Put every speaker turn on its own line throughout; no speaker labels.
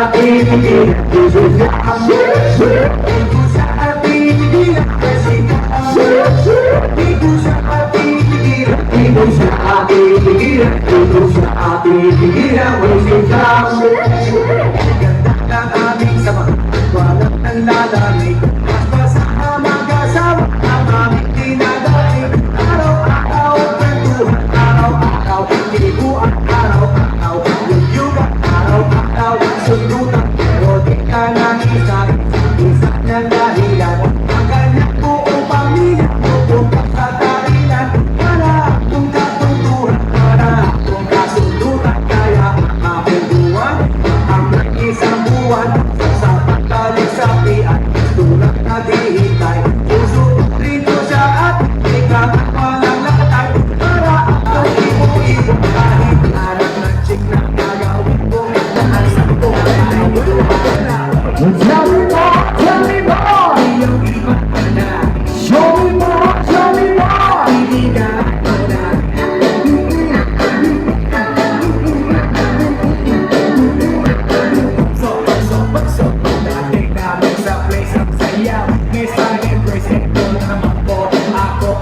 ating pinagsusukan. Ito sa ating pinagkasikan. Ito sa ating pigilan. Ito sa ating pigilan. Ito sa ating pigilan. Musikan. Ganda ng aming sama, walang nanlalamig. Mas masama magkasama ang aming dinadaig. Araw-araw kwentuhan, araw-araw tiguan, araw-araw yuyugan, araw-araw sundutan. Pero di ka nang isa na dahilan. Ang kanyang buong pamilya pupunta sa dahilan. Para akong katuntuhan, para akong kasundutan. Kaya makapuntuhan ang isang buwan sa pagkaligsapian. Tulad na dihintay, puso rito siya at ikaw at walang latay. Para ako ibo-ibo kahit anak ng ching na gagawin ko. Dahil sa buhay ay wala. Tell me more, tell me more. Iyong iba ka na. Show me more, show me more. Ibigay mo na. Sobrang dating namin sa place ng sayaw. May silent grace, ito na naman po. Ako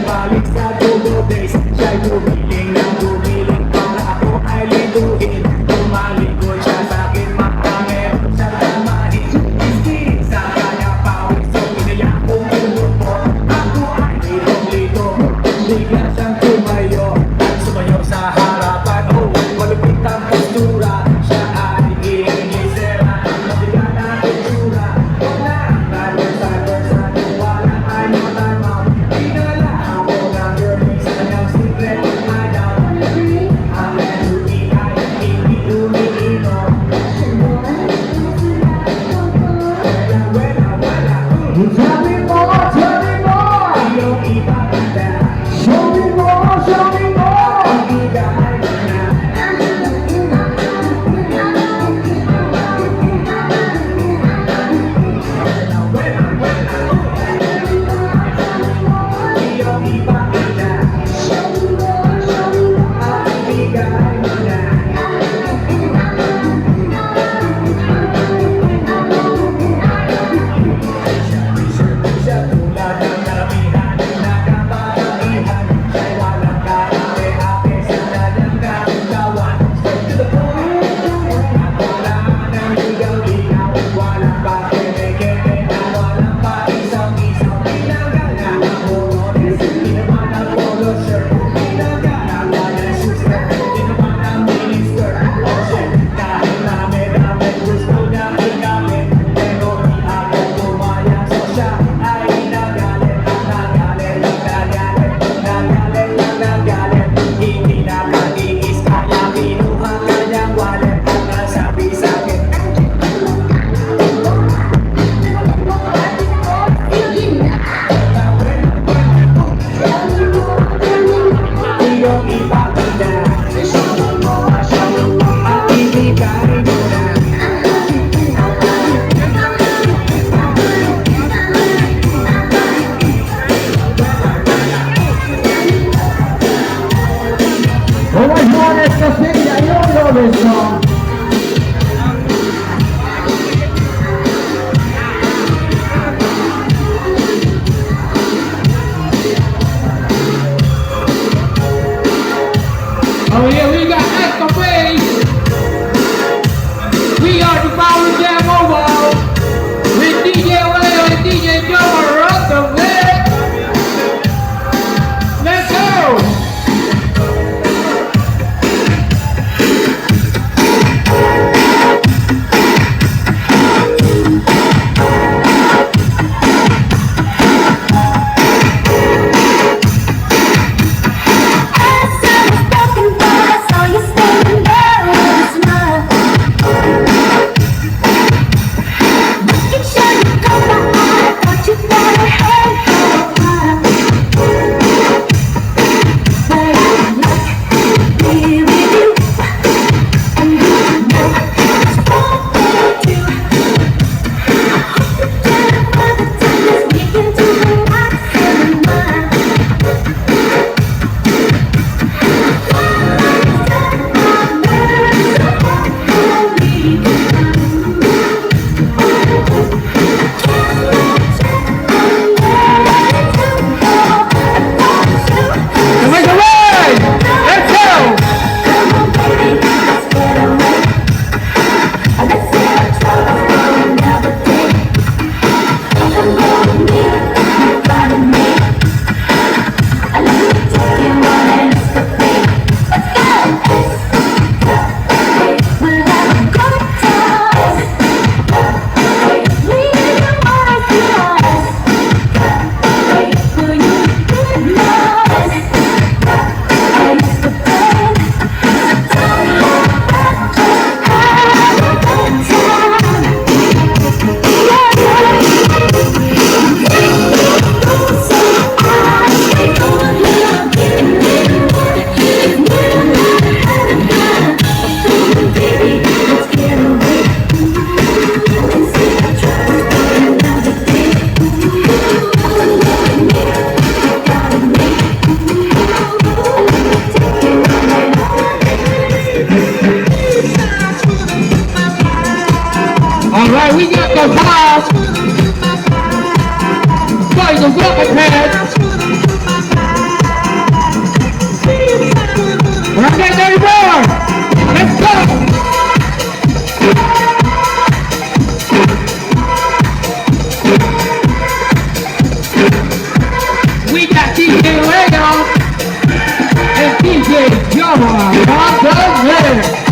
balik sa dugo days. Siya'y bumiling ng bumiling para ako ay lituhin. Tumalikod siya sa'kin makangero siya tamahin. Iski sa kanya pawis, so pinaya kong umupo. Ako ay litong-lito, bigla siyang tumayo. At sumayo sa harapan, oh, malupit ang postura. Siya ay iingisera, mabigat ang itsura. Wala ang versa, wala ay matamaw. Pinala ako ng girlie sa kanyang secret ayaw. Ang memory ay hindi umiinom. Tell me more, tell me more. Iyong iba ka na. Show me more, show me more. Ibigay mo na. Iyong iba ka na. Ibigay mo na. Siya tulad ng karamihan na kababaihan. Siya'y walang kaare-ate sa kanyang katawan. Straight to the point. At wala nang ligaw-ligaw. Walang pakeme-keme na walang paisaw-isaw. Pinagana ang bolones, di naman ang polo shirt. Pinagana ang sister, di naman ang minister. Oh shit, kahit namin gusto niya igamit. Pero di ako tumaya, so siya ay nagalit. Nagalit. Hindi na katiis, kaya kinuha kanyang wallet. At nasabi sa'kin, iyong iba ka na. At ibigay mo na.
Como es no esta feria, yo lo beso. Oh yeah, we got extra bass. We are the Power Jam Mobile with DJ Leo and DJ Joe around the way. Let's go. your house. By the rocket head. Okay, there more. Let's go. We got DJ Lego and DJ Joma on the mix.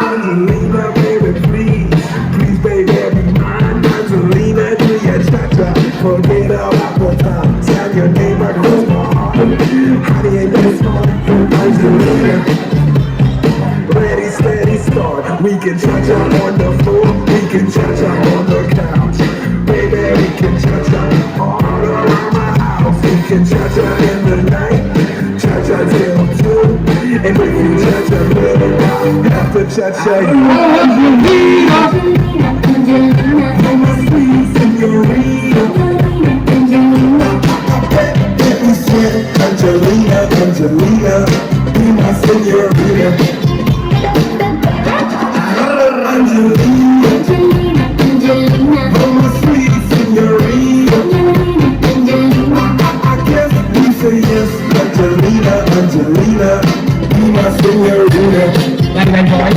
Angelina, baby, please, baby, be mine. Angelina, do your cha-cha, forget about the time. Tell your neighbor who's my heart. How do you this morning? Angelina, ready, steady, start. We can cha-cha on the floor, we can cha-cha on the couch. Baby, we can cha-cha all around my house. We can cha-cha in the night, cha-cha till 2. And if you cha-cha really well, have to cha-cha you. You're my sweet señorita. Let me sweat, Angelina, Angelina, be my señorita. Angelina, you're my sweet señorita. I guess we say yes, Angelina, Angelina, be my señorita.
Like that boy.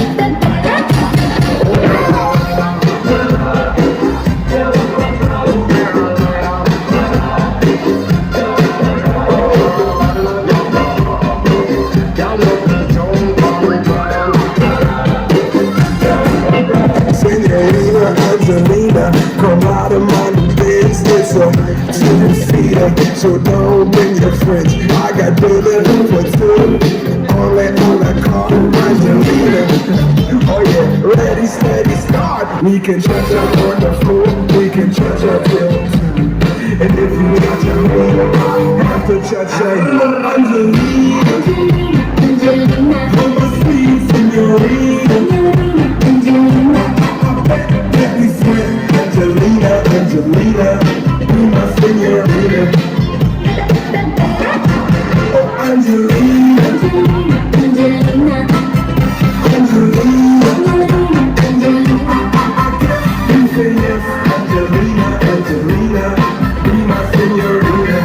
Señorita Angelina, come out of my business, so two-seater, so don't bring your friends. I got dinner for two, only on the car, Angelina. Oh yeah, ready, steady, start. We can cha-cha on the floor, we can cha-cha till 2. And if you cha-cha me, have to cha-cha you. Angelina, you're my sweet señorita. Let me sweat, Angelina, Angelina, be my señorita. Oh, Angelina, Angelina, you say yes, Angelina, Angelina, be my señorita.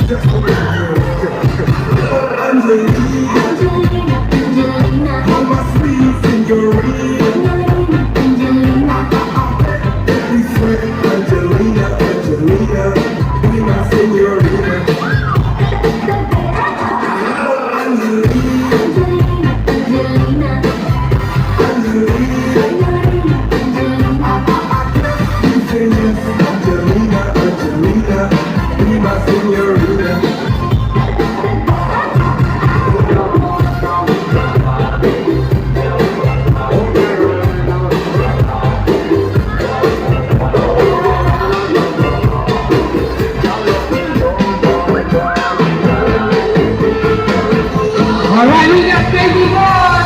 Angelina, Angelina, hold my sleeve, Angelina, Angelina, every sweat, Angelina, Angelina, be my señorita. Angelina, Angelina, Angelina, you say yes, Angelina, Angelina, be my señorita.
All right, we got baby boy.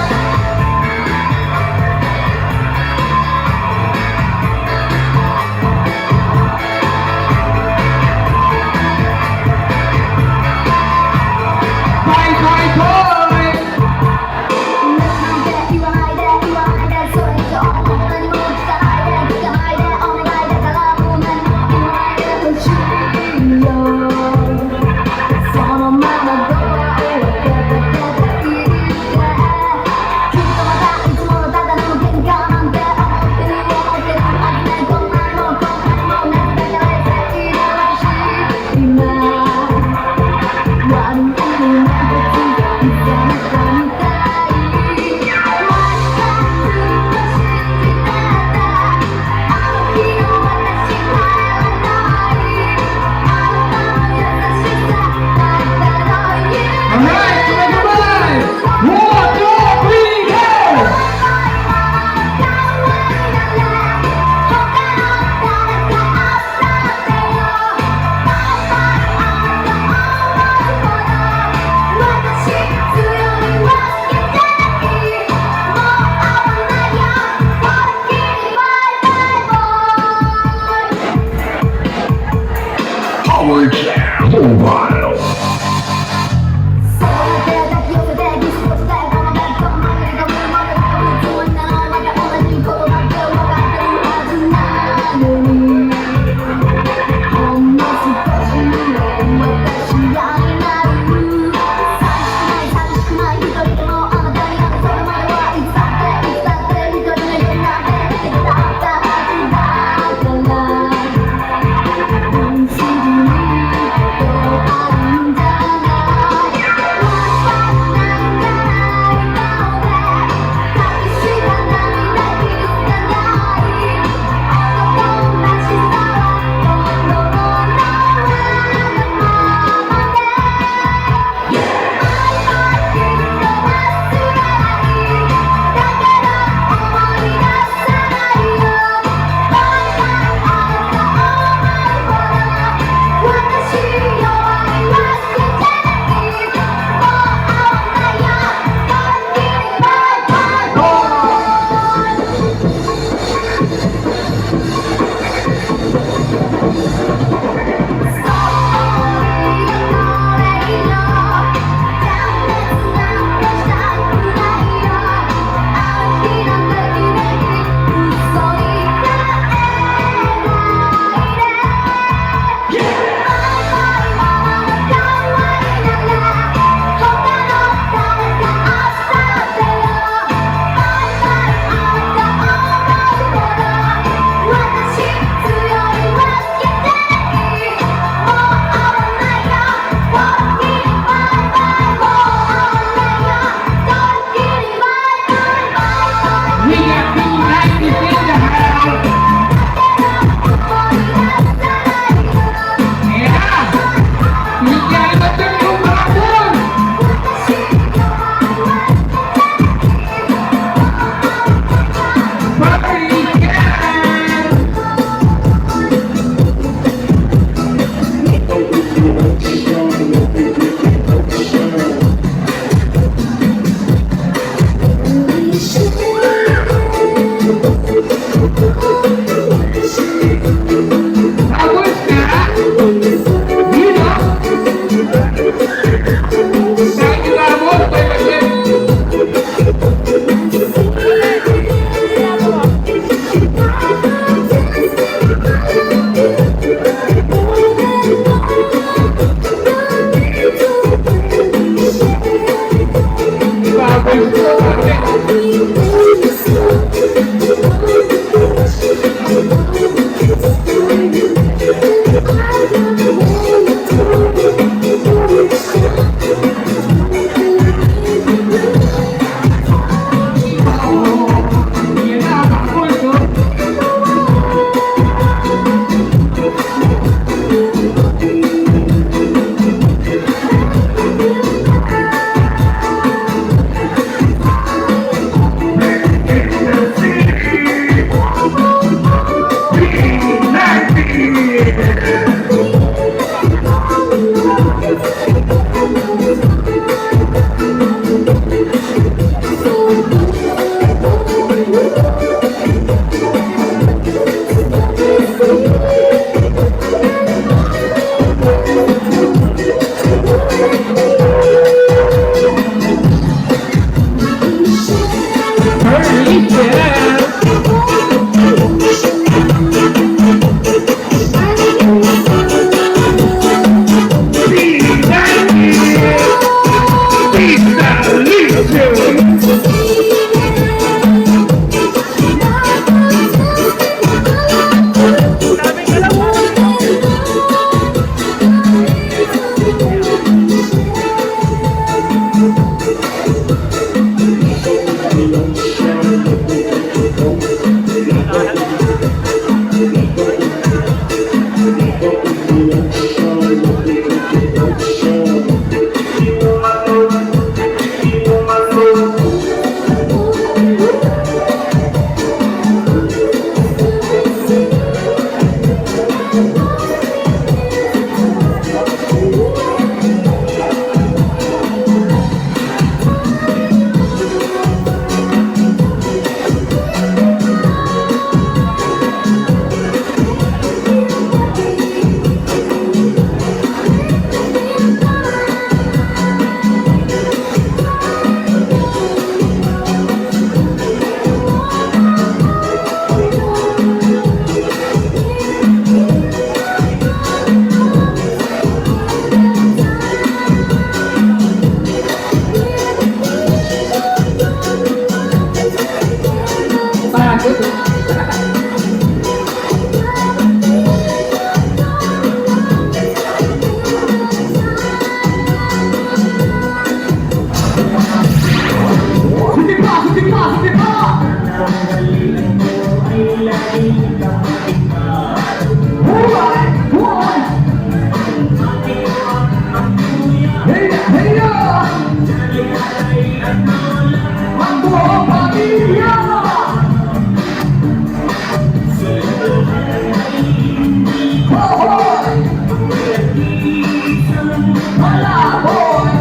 Hala, boy!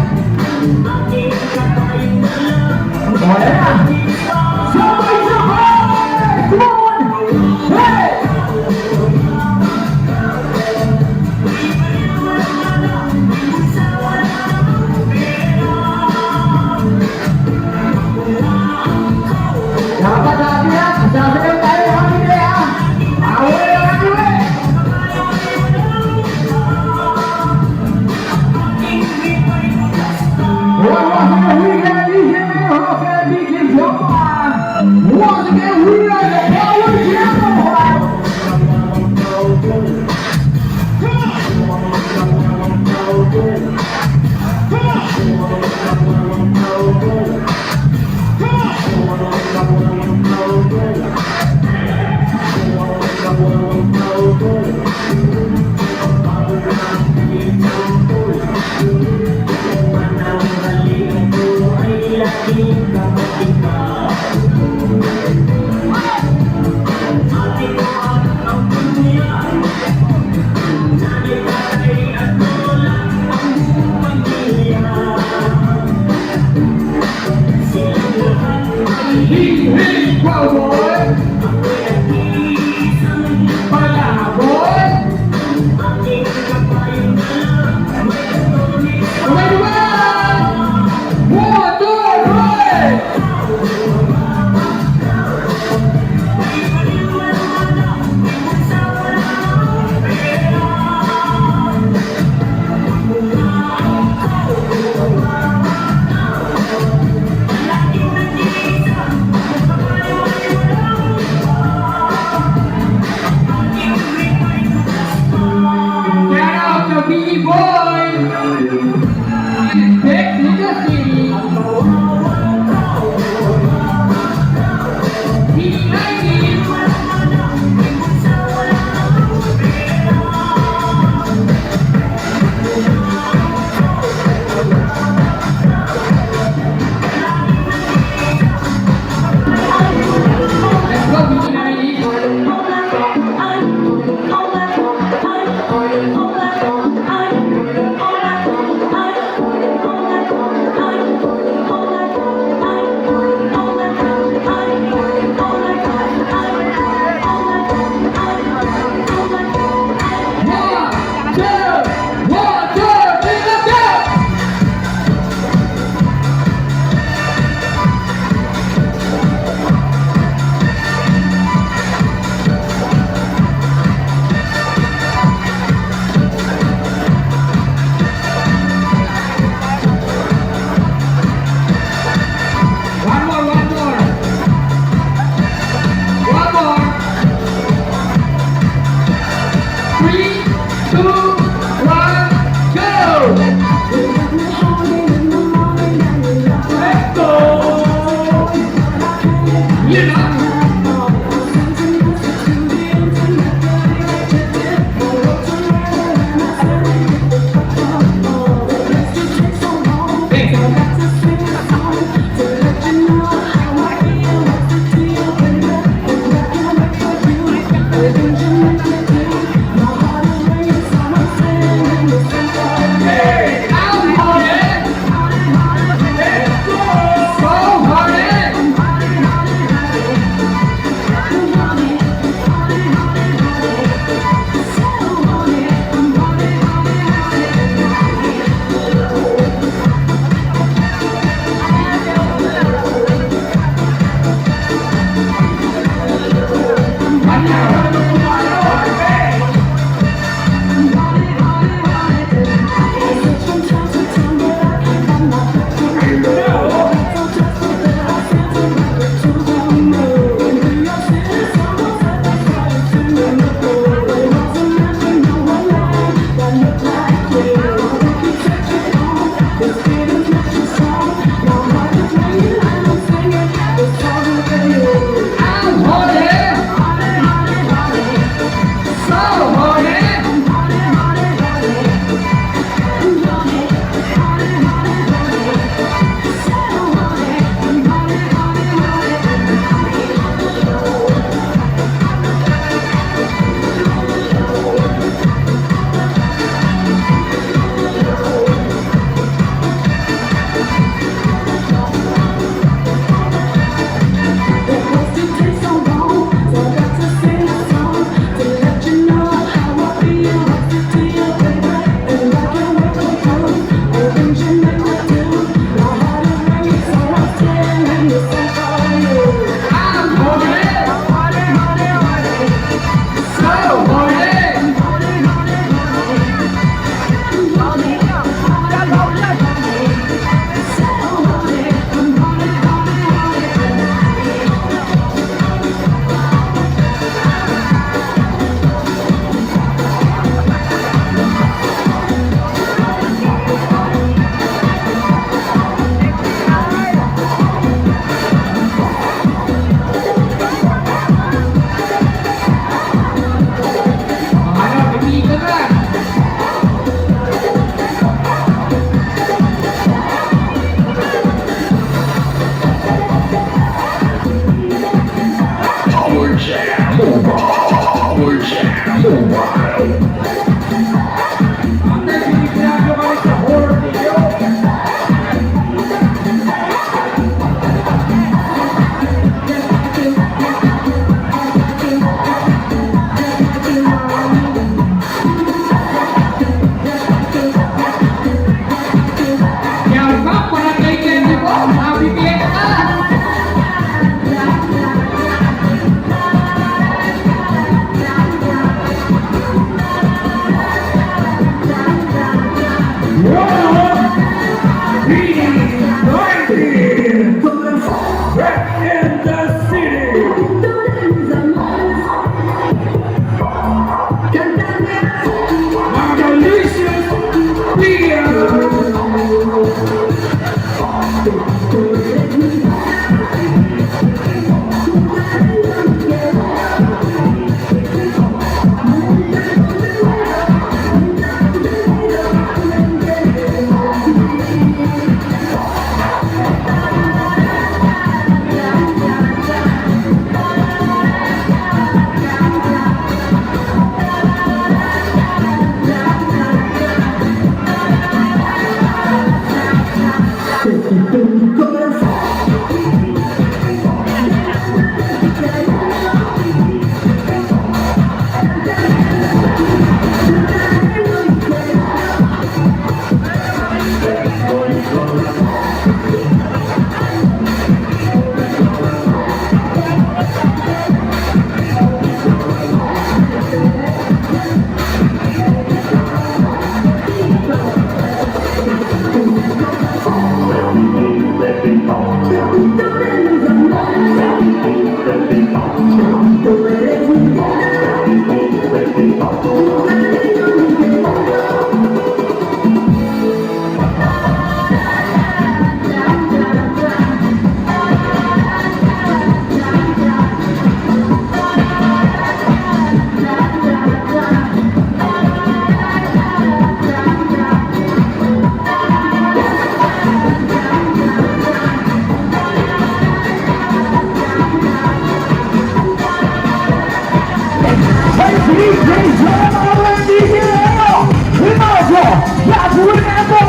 Wala na! Sabay-sabay! Come on! Hey! Dapat natin yan! Sasagal tayo ng hamili ha! Away lang natin eh!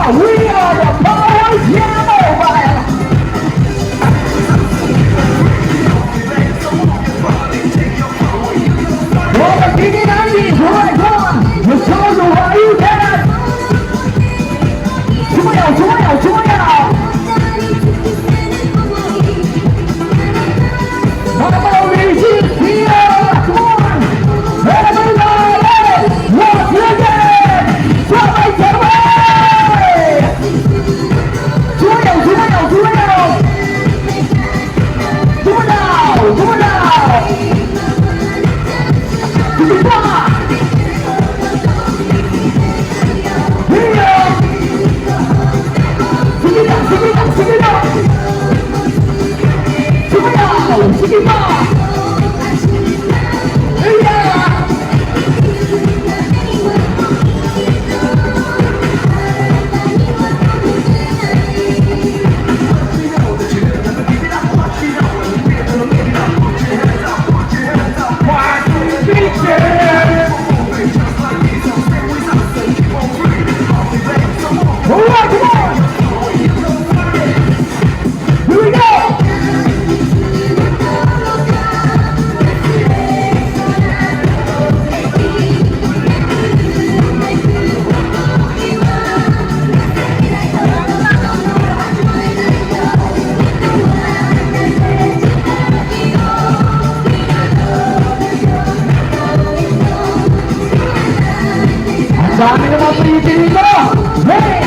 We are the Power Jam Mobile. Well, the King and Andy, right on. The songs of how you can. 怎么样？怎么样？怎么样？ Mama, we just here. Come on, everybody, once again, somebody tell me. 怎么样？怎么样？怎么样？怎么样？怎么样？怎么办？ Sige pa! Yeah! All right, come on! Here we go! Ang dami naman pinipili ko! Hey!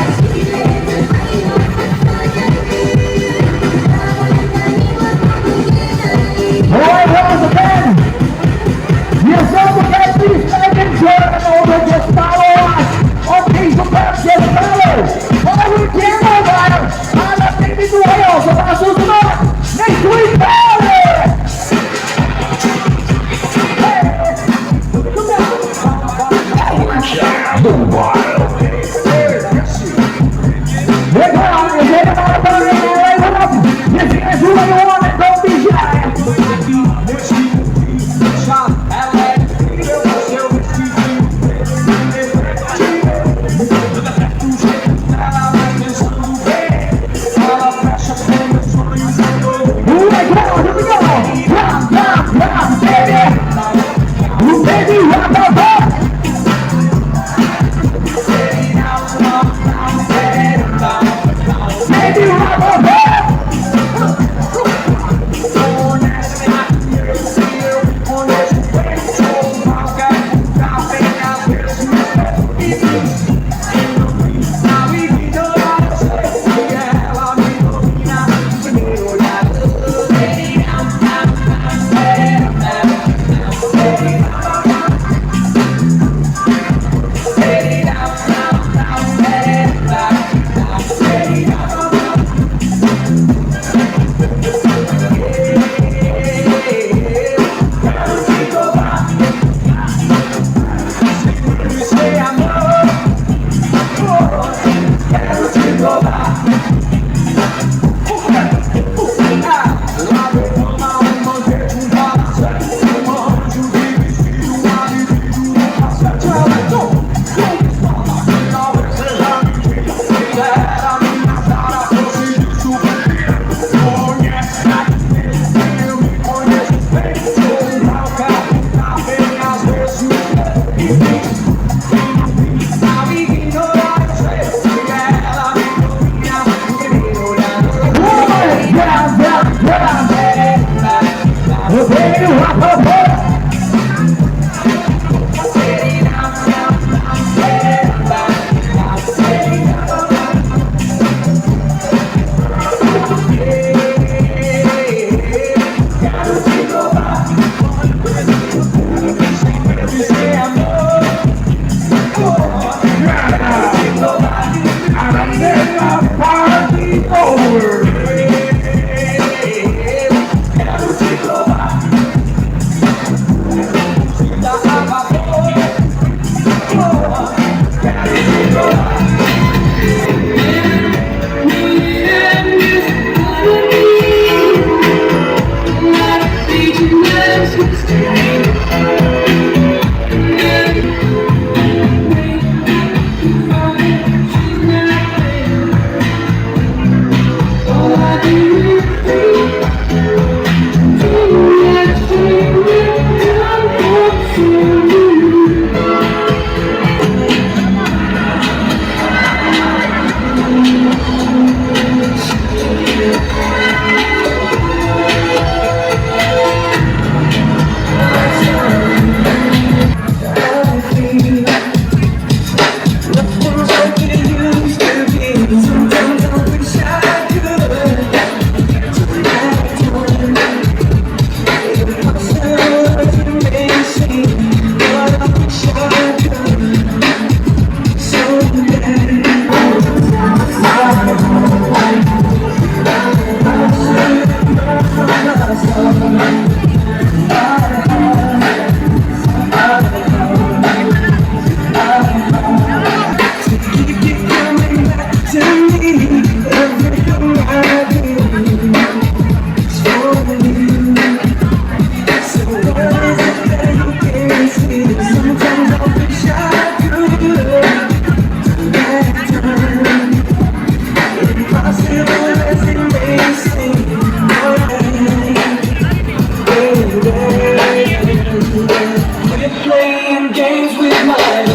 Playing games with my heart.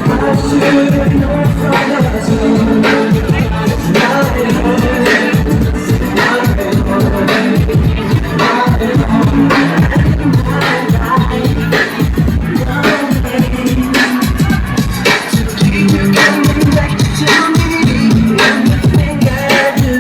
I should have known from the keep you coming back to me. Everything I do.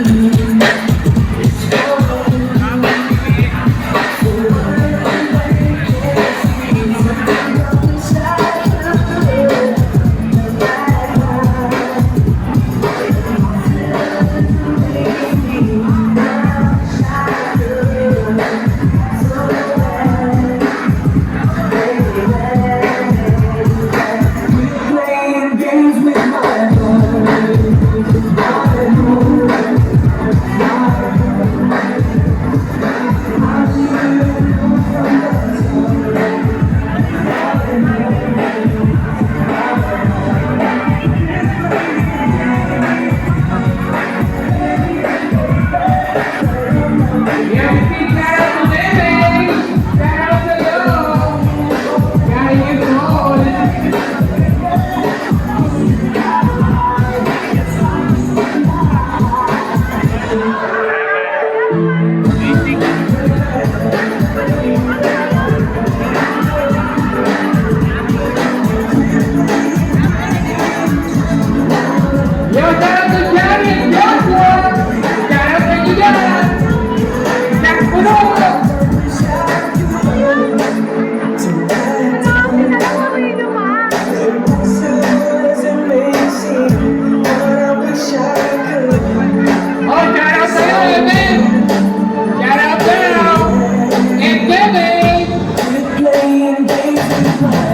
Playing games with my
Yeah, we keep that up to David. Shout out to you. Gotta get it on. Yo, shout out to Johnny and Joshua. Shout out to you guys. That's what Oh, shout out to you, man. Shout out to you. And David.
playing games with my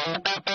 Thank you.